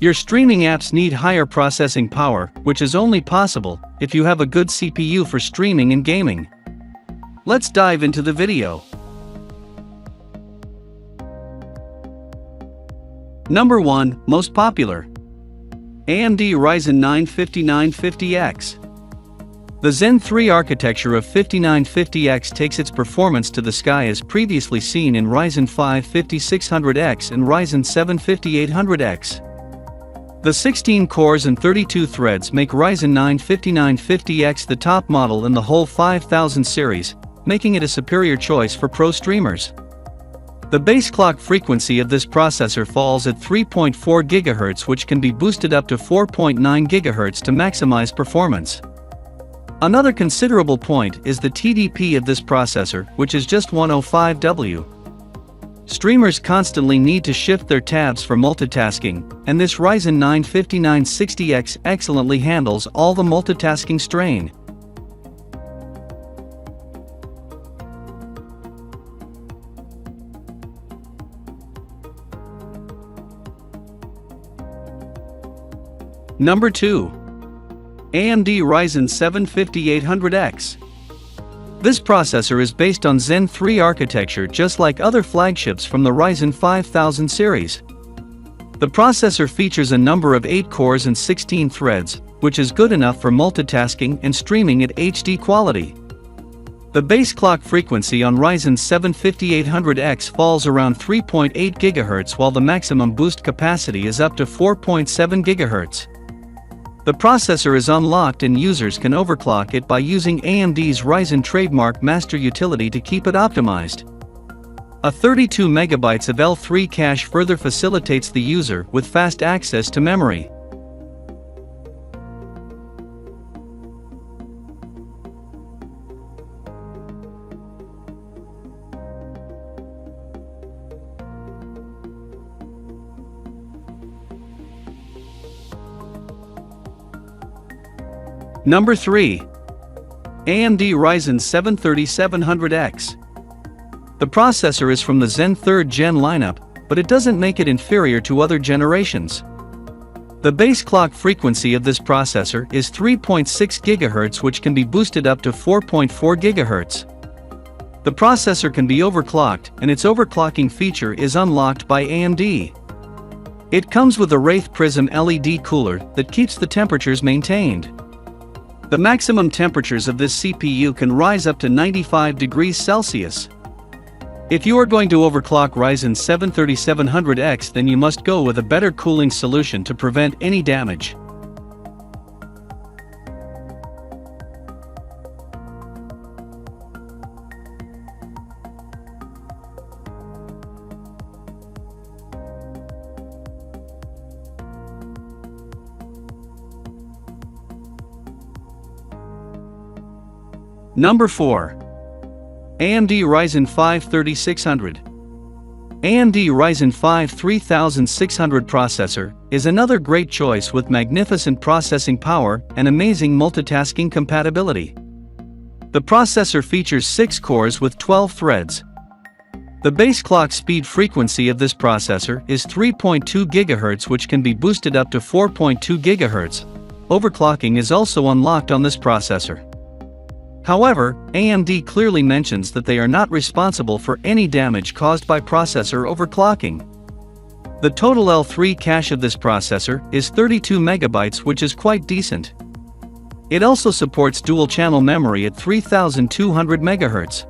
Your streaming apps need higher processing power, which is only possible if you have a good CPU for streaming and gaming. Let's dive into the video. Number 1, most popular. AMD Ryzen 9 5950X. The Zen 3 architecture of 5950X takes its performance to the sky as previously seen in Ryzen 5 5600X and Ryzen 7 5800X. The 16 cores and 32 threads make Ryzen 9 5950X the top model in the whole 5000 series, making it a superior choice for pro streamers. The base clock frequency of this processor falls at 3.4 GHz, which can be boosted up to 4.9 GHz to maximize performance. Another considerable point is the TDP of this processor, which is just 105W. Streamers constantly need to shift their tabs for multitasking, and this Ryzen 9 5960X excellently handles all the multitasking strain. Number 2. AMD Ryzen 7 5800X. This processor is based on Zen 3 architecture just like other flagships from the Ryzen 5000 series. The processor features a number of 8 cores and 16 threads, which is good enough for multitasking and streaming at HD quality. The base clock frequency on Ryzen 7 5800X falls around 3.8 GHz, while the maximum boost capacity is up to 4.7 GHz. The processor is unlocked and users can overclock it by using AMD's Ryzen trademark master utility to keep it optimized. A 32 MB of L3 cache further facilitates the user with fast access to memory. Number 3. AMD Ryzen 7 3700X. The processor is from the Zen 3rd Gen lineup, but it doesn't make it inferior to other generations. The base clock frequency of this processor is 3.6 GHz, which can be boosted up to 4.4 GHz. The processor can be overclocked, and its overclocking feature is unlocked by AMD. It comes with a Wraith Prism LED cooler that keeps the temperatures maintained. The maximum temperatures of this CPU can rise up to 95 degrees Celsius. If you are going to overclock Ryzen 7 3700X, then you must go with a better cooling solution to prevent any damage. Number 4. AMD Ryzen 5 3600. AMD Ryzen 5 3600 processor is another great choice with magnificent processing power and amazing multitasking compatibility. The processor features 6 cores with 12 threads. The base clock speed frequency of this processor is 3.2 GHz, which can be boosted up to 4.2 GHz. Overclocking is also unlocked on this processor. However, AMD clearly mentions that they are not responsible for any damage caused by processor overclocking. The total L3 cache of this processor is 32 MB, which is quite decent. It also supports dual-channel memory at 3200 MHz.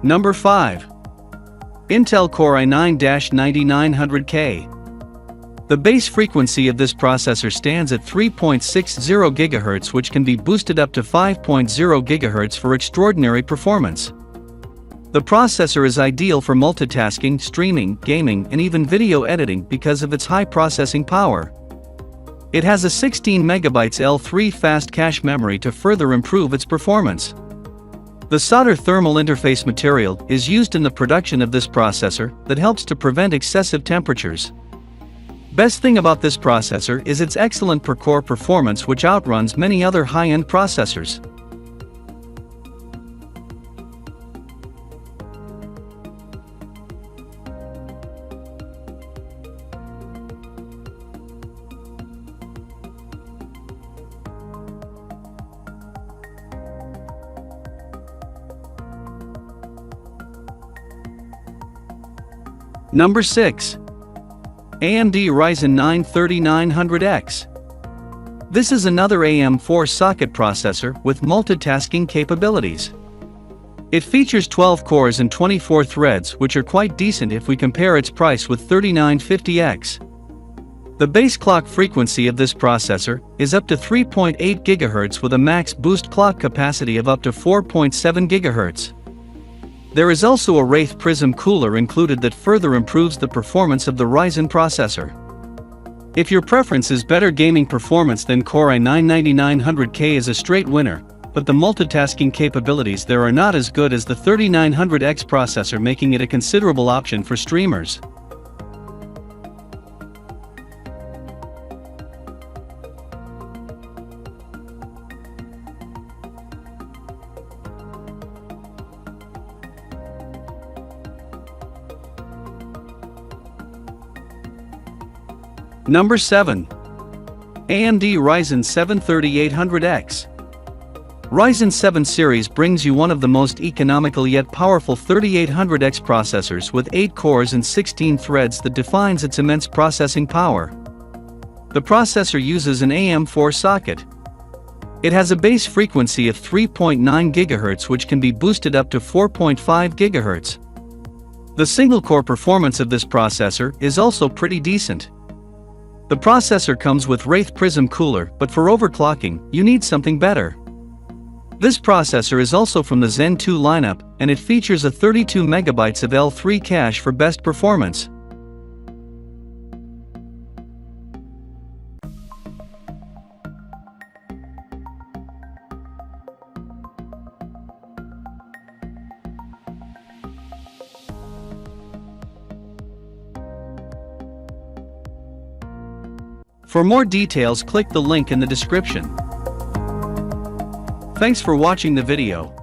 Number 5. Intel Core i9-9900K. The base frequency of this processor stands at 3.60 GHz, which can be boosted up to 5.0 GHz for extraordinary performance. The processor is ideal for multitasking, streaming, gaming, and even video editing because of its high processing power. It has a 16 MB L3 fast cache memory to further improve its performance. The solder thermal interface material is used in the production of this processor that helps to prevent excessive temperatures. Best thing about this processor is its excellent per-core performance, which outruns many other high-end processors. Number 6. AMD Ryzen 9 3900X. This is another AM4 socket processor with multitasking capabilities. It features 12 cores and 24 threads, which are quite decent if we compare its price with 3950X. The base clock frequency of this processor is up to 3.8 GHz with a max boost clock capacity of up to 4.7 GHz. There is also a Wraith Prism cooler included that further improves the performance of the Ryzen processor. If your preference is better gaming performance, then Core i9-9900K is a straight winner, but the multitasking capabilities there are not as good as the 3900X processor, making it a considerable option for streamers. Number 7. AMD Ryzen 7 3800X. Ryzen 7 series brings you one of the most economical yet powerful 3800X processors with 8 cores and 16 threads that defines its immense processing power. The processor uses an AM4 socket. It has a base frequency of 3.9 GHz, which can be boosted up to 4.5 GHz. The single-core performance of this processor is also pretty decent. The processor comes with Wraith Prism cooler, but for overclocking, you need something better. This processor is also from the Zen 2 lineup, and it features a 32 MB of L3 cache for best performance. For more details, click the link in the description. Thanks for watching the video.